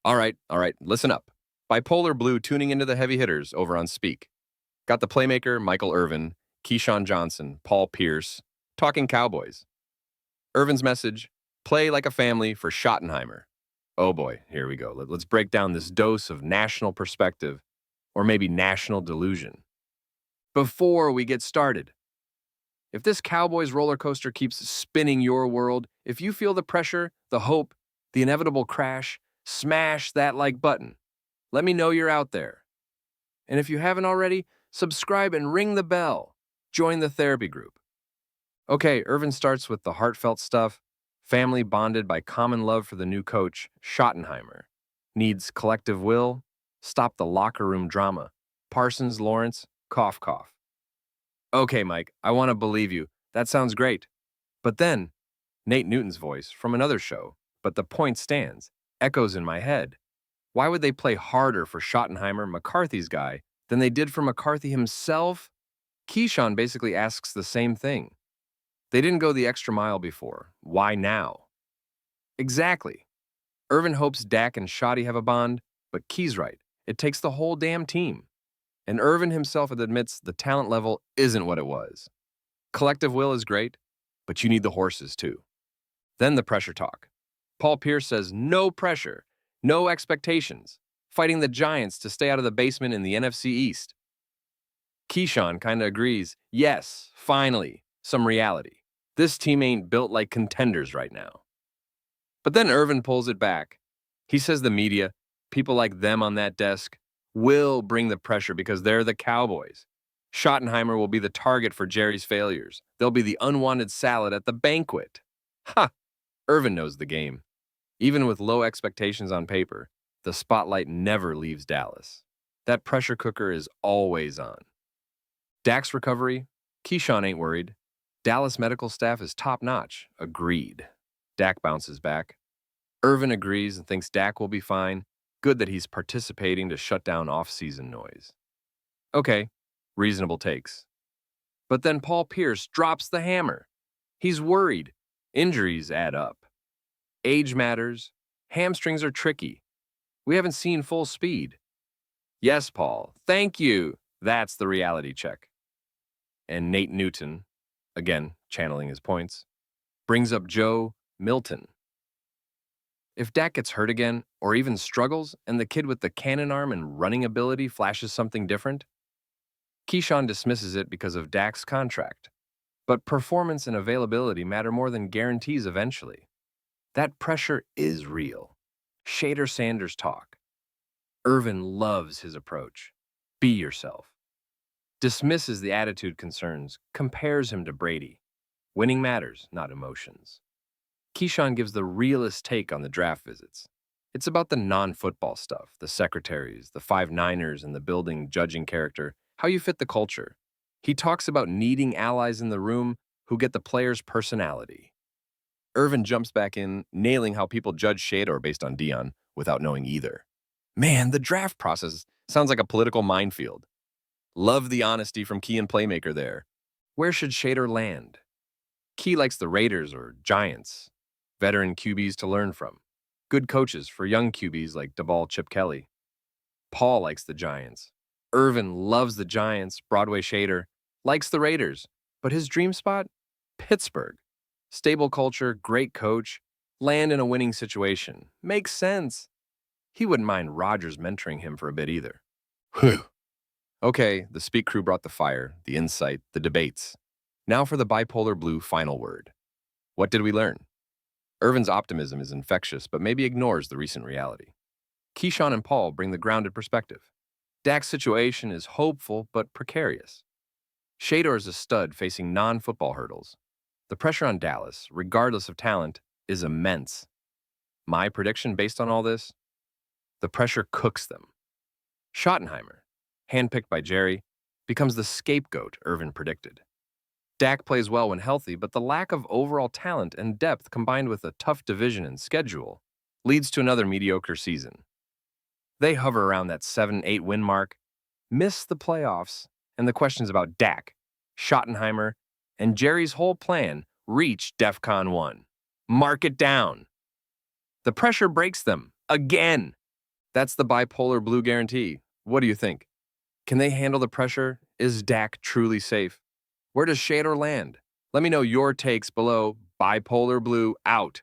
All right, listen up. Bipolar Blue tuning into the heavy hitters over on Speak. Got the playmaker, Michael Irvin, Keyshawn Johnson, Paul Pierce, talking Cowboys. Irvin's message, play like a family for Schottenheimer. Oh boy, here we go. Let's break down this dose of national perspective, or maybe national delusion. Before we get started, if this Cowboys roller coaster keeps spinning your world, if you feel the pressure, the hope, the inevitable crash, smash that like button. Let me know you're out there. And if you haven't already, subscribe and ring the bell. Join the therapy group. Okay, Irvin starts with the heartfelt stuff. Family bonded by common love for the new coach, Schottenheimer. Needs collective will. Stop the locker room drama. Parsons, Lawrence, cough, cough. Okay, Mike, I want to believe you. That sounds great. But then, Nate Newton's voice from another show, but the point stands, echoes in my head. Why would they play harder for Schottenheimer, McCarthy's guy, than they did for McCarthy himself? Keyshawn basically asks the same thing. They didn't go the extra mile before. Why now? Exactly. Irvin hopes Dak and Shotty have a bond, but Key's right. It takes the whole damn team. And Irvin himself admits the talent level isn't what it was. Collective will is great, but you need the horses too. Then the pressure talk. Paul Pierce says no pressure, no expectations, fighting the Giants to stay out of the basement in the NFC East. Keyshawn kinda agrees, yes, finally, some reality. This team ain't built like contenders right now. But then Irvin pulls it back. He says the media, people like them on that desk, will bring the pressure because they're the Cowboys. Schottenheimer will be the target for Jerry's failures. They'll be the unwanted salad at the banquet. Ha! Irvin knows the game. Even with low expectations on paper, the spotlight never leaves Dallas. That pressure cooker is always on. Dak's recovery, Keyshawn ain't worried. Dallas medical staff is top-notch. Agreed. Dak bounces back. Irvin agrees and thinks Dak will be fine. Good that he's participating to shut down off-season noise. Okay, reasonable takes. But then Paul Pierce drops the hammer. He's worried. Injuries add up. Age matters. Hamstrings are tricky. We haven't seen full speed. Yes, Paul. Thank you. That's the reality check. And Nate Newton, again, channeling his points, brings up Joe Milton. If Dak gets hurt again, or even struggles, and the kid with the cannon arm and running ability flashes something different, Keyshawn dismisses it because of Dak's contract. But performance and availability matter more than guarantees eventually. That pressure is real. Shedeur Sanders talk. Irvin loves his approach. Be yourself. Dismisses the attitude concerns, compares him to Brady. Winning matters, not emotions. Keyshawn gives the realist take on the draft visits. It's about the non-football stuff, the secretaries, the 5 Niners in the building judging character, how you fit the culture. He talks about needing allies in the room who get the player's personality. Irvin jumps back in, nailing how people judge Shedeur based on Dion without knowing either. Man, the draft process sounds like a political minefield. Love the honesty from Key and Playmaker there. Where should Shedeur land? Key likes the Raiders or Giants. Veteran QBs to learn from. Good coaches for young QBs like DeBall Chip Kelly. Paul likes the Giants. Irvin loves the Giants. Broadway Shedeur likes the Raiders. But his dream spot? Pittsburgh. Stable culture, great coach, land in a winning situation. Makes sense. He wouldn't mind Rodgers mentoring him for a bit either. Whew. Okay, the Speak crew brought the fire, the insight, the debates. Now for the Bipolar Blue final word. What did we learn? Irvin's optimism is infectious, but maybe ignores the recent reality. Keyshawn and Paul bring the grounded perspective. Dak's situation is hopeful, but precarious. Shedeur is a stud facing non-football hurdles. The pressure on Dallas, regardless of talent, is immense. My prediction based on all this? The pressure cooks them. Schottenheimer, handpicked by Jerry, becomes the scapegoat Irvin predicted. Dak plays well when healthy, but the lack of overall talent and depth combined with a tough division and schedule leads to another mediocre season. They hover around that 7-8 win mark, miss the playoffs, and the questions about Dak, Schottenheimer, and Jerry's whole plan reach DEFCON 1. Mark it down. The pressure breaks them, again. That's the Bipolar Blue guarantee. What do you think? Can they handle the pressure? Is Dak truly safe? Where does Shedeur land? Let me know your takes below. Bipolar Blue out.